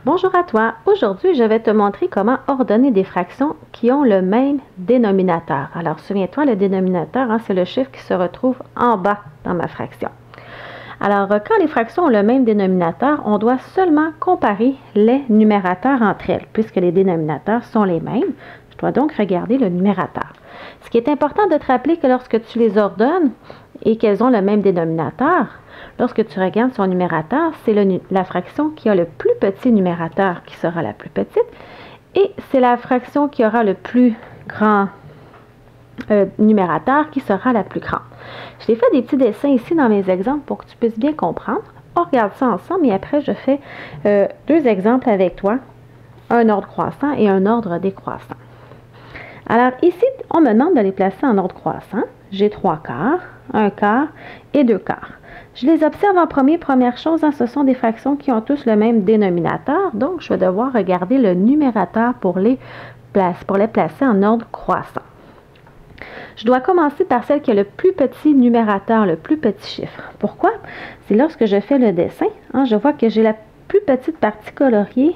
Bonjour à toi. Aujourd'hui, je vais te montrer comment ordonner des fractions qui ont le même dénominateur. Alors, souviens-toi, le dénominateur, c'est le chiffre qui se retrouve en bas dans ma fraction. Alors, quand les fractions ont le même dénominateur, on doit seulement comparer les numérateurs entre elles, puisque les dénominateurs sont les mêmes. Je dois donc regarder le numérateur. Ce qui est important de te rappeler que lorsque tu les ordonnes et qu'elles ont le même dénominateur, lorsque tu regardes son numérateur, c'est la fraction qui a le plus petit numérateur qui sera la plus petite et c'est la fraction qui aura le plus grand numérateur qui sera la plus grande. Je t'ai fait des petits dessins ici dans mes exemples pour que tu puisses bien comprendre. On regarde ça ensemble et après je fais deux exemples avec toi, un ordre croissant et un ordre décroissant. Alors ici, on me demande de les placer en ordre croissant. J'ai 3 quarts, 1 quart et 2 quarts. Je les observe en première chose, ce sont des fractions qui ont tous le même dénominateur, donc je vais devoir regarder le numérateur pour les placer en ordre croissant. Je dois commencer par celle qui a le plus petit numérateur, le plus petit chiffre. Pourquoi? C'est lorsque je fais le dessin, je vois que j'ai la plus petite partie coloriée,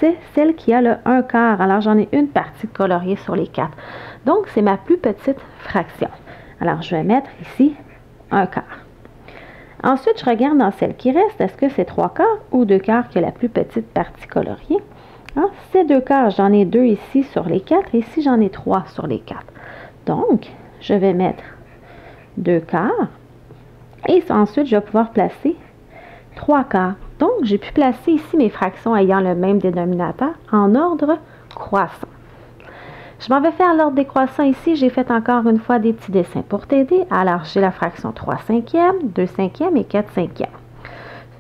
c'est celle qui a le 1 quart. Alors, j'en ai une partie coloriée sur les 4. Donc, c'est ma plus petite fraction. Alors, je vais mettre ici 1 quart. Ensuite, je regarde dans celle qui reste, est-ce que c'est 3 quarts ou 2 quarts qui est la plus petite partie coloriée? C'est 2 quarts, j'en ai 2 ici sur les 4, ici j'en ai 3 sur les 4. Donc, je vais mettre 2 quarts et ensuite, je vais pouvoir placer 3 quarts. Donc, j'ai pu placer ici mes fractions ayant le même dénominateur en ordre croissant. Je m'en vais faire l'ordre décroissant ici. J'ai fait encore une fois des petits dessins pour t'aider. Alors, j'ai la fraction 3 cinquièmes, 2 cinquièmes et 4 cinquièmes.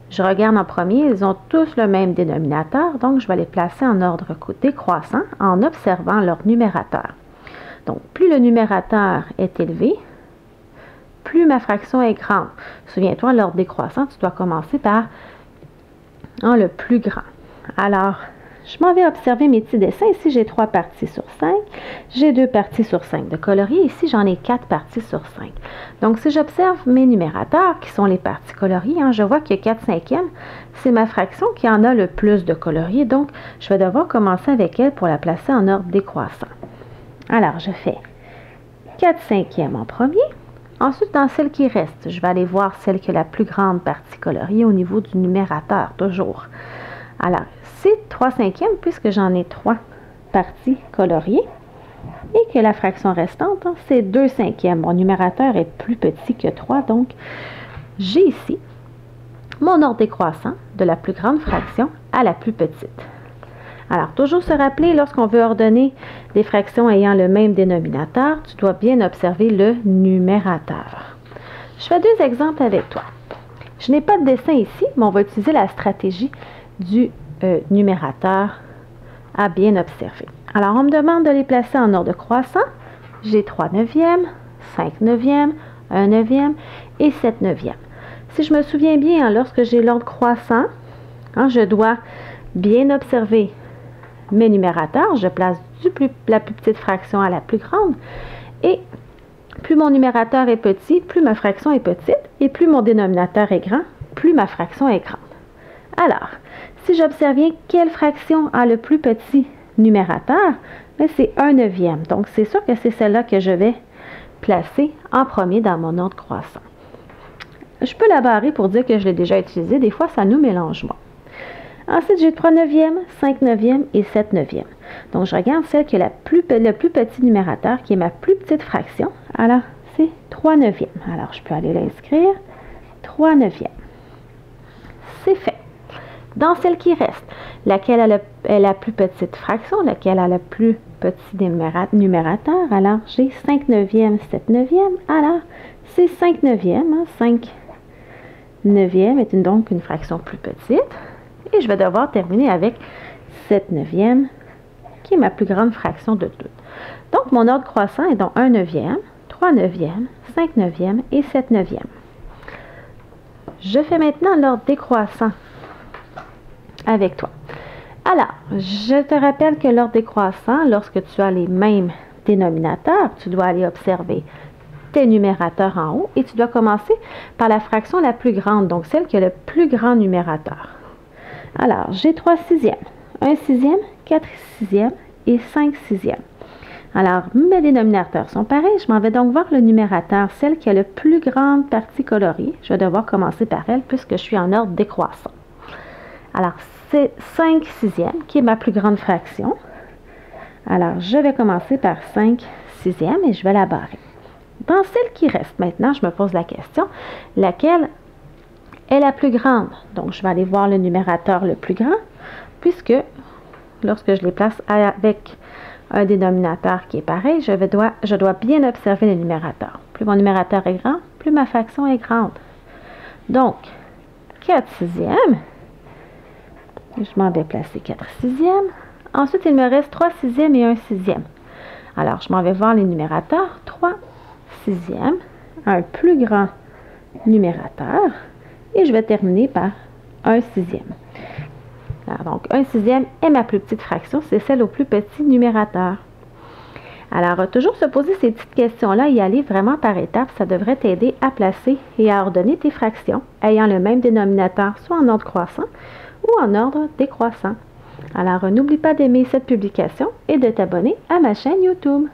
Je regarde en premier, ils ont tous le même dénominateur, donc je vais les placer en ordre décroissant en observant leur numérateur. Donc, plus le numérateur est élevé, plus ma fraction est grande. Souviens-toi, l'ordre décroissant, tu dois commencer par le plus grand. Alors, je m'en vais observer mes petits dessins. Ici, j'ai 3 parties sur 5. J'ai 2 parties sur 5 de colorier. Ici, j'en ai 4 parties sur 5. Donc, si j'observe mes numérateurs, qui sont les parties coloriées, je vois que 4 cinquièmes, c'est ma fraction qui en a le plus de colorier. Donc, je vais devoir commencer avec elle pour la placer en ordre décroissant. Alors, je fais 4 cinquièmes en premier. Ensuite, dans celle qui reste, je vais aller voir celle qui a la plus grande partie coloriée au niveau du numérateur, toujours. Alors, c'est 3 cinquièmes puisque j'en ai 3 parties coloriées et que la fraction restante, c'est 2 cinquièmes. Mon numérateur est plus petit que 3, donc j'ai ici mon ordre décroissant de la plus grande fraction à la plus petite. Alors, toujours se rappeler, lorsqu'on veut ordonner des fractions ayant le même dénominateur, tu dois bien observer le numérateur. Je fais deux exemples avec toi. Je n'ai pas de dessin ici, mais on va utiliser la stratégie du numérateur à bien observer. Alors, on me demande de les placer en ordre croissant. J'ai 3 neuvièmes, 5 neuvièmes, 1 neuvième et 7 neuvièmes. Si je me souviens bien, lorsque j'ai l'ordre croissant, je dois bien observer mes numérateurs. Je place la plus petite fraction à la plus grande. Et plus mon numérateur est petit, plus ma fraction est petite. Et plus mon dénominateur est grand, plus ma fraction est grande. Alors, si j'observe bien quelle fraction a le plus petit numérateur, c'est 1 neuvième. Donc, c'est sûr que c'est celle-là que je vais placer en premier dans mon ordre croissant. Je peux la barrer pour dire que je l'ai déjà utilisée. Des fois, ça nous mélange moins. Ensuite, j'ai 3 neuvièmes, 5 neuvièmes et 7 neuvièmes. Donc, je regarde celle qui a le plus petit numérateur, qui est ma plus petite fraction. Alors, c'est 3 neuvièmes. Alors, je peux aller l'inscrire. 3 neuvièmes. C'est fait. Dans celle qui reste, laquelle a la plus petite fraction, laquelle a le plus petit numérateur, alors j'ai 5 neuvièmes, 7 neuvièmes. Alors, c'est 5 neuvièmes. 5 neuvièmes est donc une fraction plus petite. Et je vais devoir terminer avec 7 neuvièmes, qui est ma plus grande fraction de toutes. Donc, mon ordre croissant est donc 1 neuvième, 3 neuvièmes, 5 neuvièmes et 7 neuvièmes. Je fais maintenant l'ordre décroissant avec toi. Alors, je te rappelle que l'ordre décroissant, lorsque tu as les mêmes dénominateurs, tu dois aller observer tes numérateurs en haut et tu dois commencer par la fraction la plus grande, donc celle qui a le plus grand numérateur. Alors, j'ai 3 sixièmes, 1 sixième, 4 sixièmes et 5 sixièmes. Alors, mes dénominateurs sont pareils. Je m'en vais donc voir le numérateur, celle qui a la plus grande partie colorée. Je vais devoir commencer par elle puisque je suis en ordre décroissant. Alors, c'est 5 sixièmes qui est ma plus grande fraction. Alors, je vais commencer par 5 sixièmes et je vais la barrer. Dans celle qui reste maintenant, je me pose la question, laquelle est la plus grande? Donc, je vais aller voir le numérateur le plus grand puisque lorsque je les place avec un dénominateur qui est pareil, je dois bien observer le numérateur. Plus mon numérateur est grand, plus ma fraction est grande. Donc, 4 sixièmes, je m'en vais placer 4 sixièmes. Ensuite, il me reste 3 sixièmes et 1 sixième. Alors, je m'en vais voir les numérateurs. 3 sixièmes, un plus grand numérateur, et je vais terminer par 1 sixième. Alors, donc, 1 sixième est ma plus petite fraction, c'est celle au plus petit numérateur. Alors, toujours se poser ces petites questions-là et y aller vraiment par étapes, ça devrait t'aider à placer et à ordonner tes fractions ayant le même dénominateur, soit en ordre croissant ou en ordre décroissant. Alors, n'oublie pas d'aimer cette publication et de t'abonner à ma chaîne YouTube.